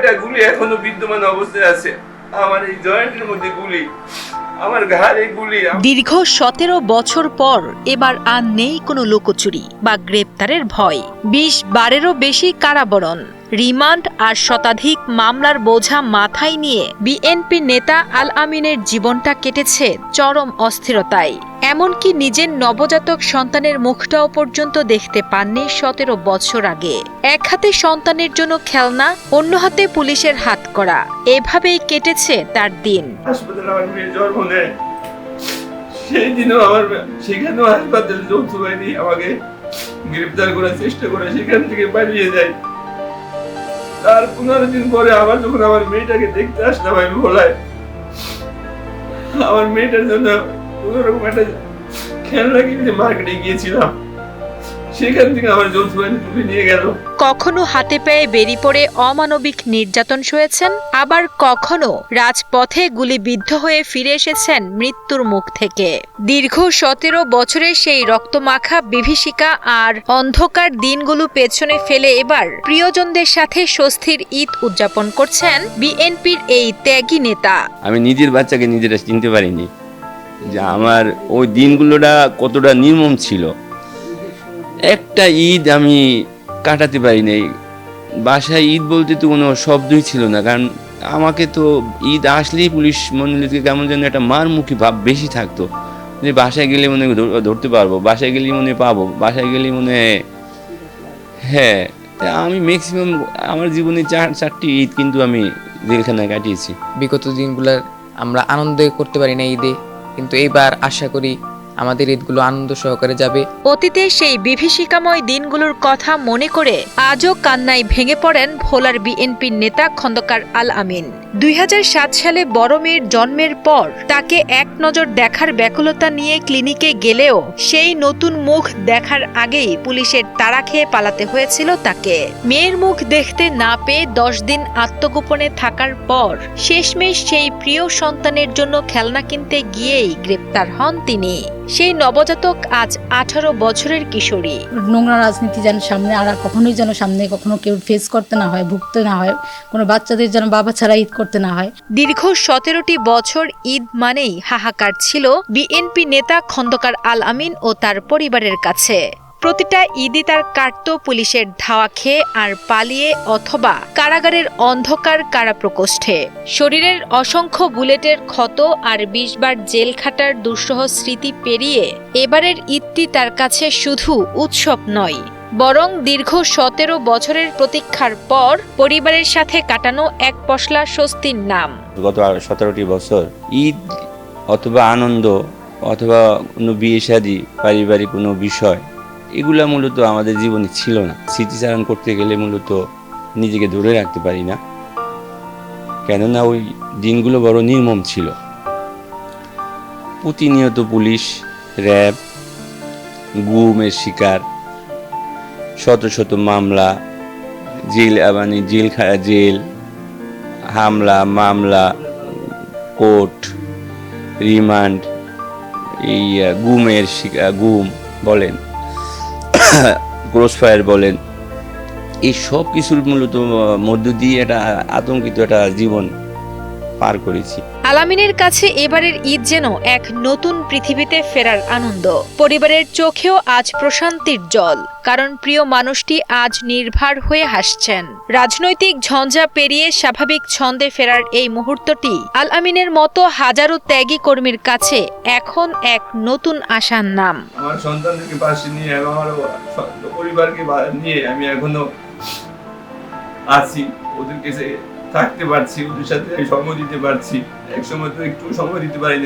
6টা গুলি এখনো বিদ্যমান অবস্থায় আছে। আমার এই জয়েন্টের মধ্যে গুলি, আমার ঘাড়ে গুলি। দীর্ঘ 17 বছর পর এবার আর নেই কোনো লুকোচুরি বা গ্রেপ্তারের ভয়। 20 বারেরও বেশি কারাবরণ, রিমান্ড আর শতাধিক মামলার বোঝা মাথায় নিয়ে বিএনপি নেতা আল আমিনের জীবনটা কেটেছে চরম অস্থিরতায়। এমনকি নিজের নবজাতক সন্তানের মুখটাও পর্যন্ত দেখতে পাননি 17 বছর আগে। এক হাতে সন্তানের জন্য খেলনা, অন্য হাতে পুলিশের হাতকড়া, এভাবেই কেটেছে তার দিন। হাসপাতালে আমার মেয়ে জন্ম নেয়, সেই দিনও সেখানেও হাসপাতাল যৌথ বাহিনী আমাকে গ্রেপ্তার করার চেষ্টা করে সেখান থেকে পালিয়ে যায়। তার 15 দিন পরে আবার যখন আমার মেয়েটাকে দেখতে আসলাম আমি ভোলায়, আমার মেয়েটার জন্য কোনোরকম একটা খেলনা কিনতে মার্কেটে গিয়েছিলাম, সেখান থেকে আমার যৌথ বাহিনী তুলে নিয়ে গেল। কখনো হাতে পায়ে বেরিয়ে পড়ে অমানবিক নির্যাতন সয়েছেন, আবার কখনো রাজপথে গুলিবিদ্ধ হয়ে ফিরে এসেছেন মৃত্যুর মুখ থেকে। দীর্ঘ 17 বছরের সেই রক্তমাখা বিভীষিকা আর অন্ধকার দিনগুলো পেছনে ফেলে এবার প্রিয়জনদের সাথে স্বস্তির ঈদ উদযাপন করছেন বিএনপির এই ত্যাগী নেতা। আমি নিজের বাচ্চাকে নিজেরা চিনতে পারিনি যে আমার ওই দিনগুলোটা কতটা নির্মম ছিল। একটা ঈদ আমি কাটাতে পারি নাই। বাসায় ঈদ বলতে তো কোনো শব্দই ছিল না, কারণ আমাকে তো ঈদ আসলেই পুলিশ মন্ডলীকে কেমন যেন একটা মারমুখী ভাব বেশি থাকতো, যে বাসায় গেলে মনে ধরতে পারবো, বাসায় গেলেই মনে পাবো, বাসায় গেলেই মনে হ্যাঁ। আমি ম্যাক্সিমাম আমার জীবনে 4টি ঈদ কিন্তু আমি জেলখানায় কাটিয়েছি। বিগত দিনগুলোর আমরা আনন্দ করতে পারি না ঈদে, কিন্তু এইবার আশা করি আমাদের ঈদগুলো আনন্দ সহকারে যাবে। অতীতে সেই বিভীষিকাময় দিনগুলোর কথা মনে করে আজও কান্নায় ভেঙে পড়েন ভোলার বিএনপির নেতা খন্দকার আল আমিন। 2007 সালে বড় মেয়ের জন্মের পর তাকে এক নজর দেখার ব্যাকুলতা নিয়ে ক্লিনিকে গেলেও সেই নতুন মুখ দেখার আগেই পুলিশের তাড়া খেয়ে পালাতে হয়েছিল তাকে। মেয়ের মুখ দেখতে না পেয়ে 10 দিন আত্মগোপনে থাকার পর শেষমেশ সেই প্রিয় সন্তানের জন্য খেলনা কিনতে গিয়েই গ্রেপ্তার হন তিনি। সেই নবজাতক আজ 18 বছরের কিশোরী। নোংরা রাজনীতি যেন সামনে আর কখনোই যেন সামনে কখনো কেউ ফেস করতে না হয়, ভুগতে না হয়, কোনো বাচ্চাদের যেন বাবা ছাড়া ঈদ করতে না হয়। দীর্ঘ 17টি বছর ঈদ মানেই হাহাকার ছিল বিএনপি নেতা খন্দকার আল আমিন ও তার পরিবারের কাছে। প্রতিটা ঈদই তার কাটতো পুলিশের ধাওয়া খেয়ে আর পালিয়ে, অথবা কারাগারের অন্ধকার কারাপ্রকোষ্ঠে। শরীরের অসংখ্য বুলেটের ক্ষত আর 20 বার জেল খাটার দুঃসহ স্মৃতি পেরিয়ে এবারের ঈদটি তার কাছে শুধু উৎসব নয়, বরং দীর্ঘ 17 বছরের প্রতীক্ষার পর পরিবারের সাথে কাটানো এক পশলা স্বস্তির নাম। গত 17টি বছর ঈদ অথবা আনন্দ অথবা কোনো বিয়ে শাদী, পারিবারিক কোনো বিষয়, এগুলা মূলত আমাদের জীবনে ছিল না। স্মৃতিচারণ করতে গেলে মূলত নিজেকে ধরে রাখতে পারি না, কেননা ওই দিনগুলো বড় নির্মম ছিল। প্রতিনিয়ত পুলিশ, র্যাব, গুমের শিকার, শত শত মামলা, জেল, হামলা, মামলা, কোর্ট, রিমান্ড, এই গুমের শিকার, গুম বলেন, ক্রসফায়ার বলেন, এই সব কিছুর মূলত মধ্য দিয়ে একটা আতঙ্কিত একটা জীবন পার করেছি। আল আমিনের কাছে এবারের ঈদ যেন এক নতুন পৃথিবীতে ফেরার আনন্দ। পরিবারের চোখেও আজ প্রশান্তির জল, কারণ প্রিয় মানুষটি আজ নির্ভর হয়ে হাসছেন। রাজনৈতিক ঝঞ্ঝা পেরিয়ে স্বাভাবিক ছন্দে ফেরার এই মুহূর্তটি আল আমিনের মতো হাজারো ত্যাগী কর্মীর কাছে এখন এক নতুন আশার নাম। আমার সন্তানদেরকে পাশে নিয়ে, আমার পরিবারকে নিয়ে আমি এখনো আছি, ওদের কাছে থাকতে পারছি, ওদের সাথে সময় দিতে পারছি। একসময় তো একটু সময় দিতে পারি না।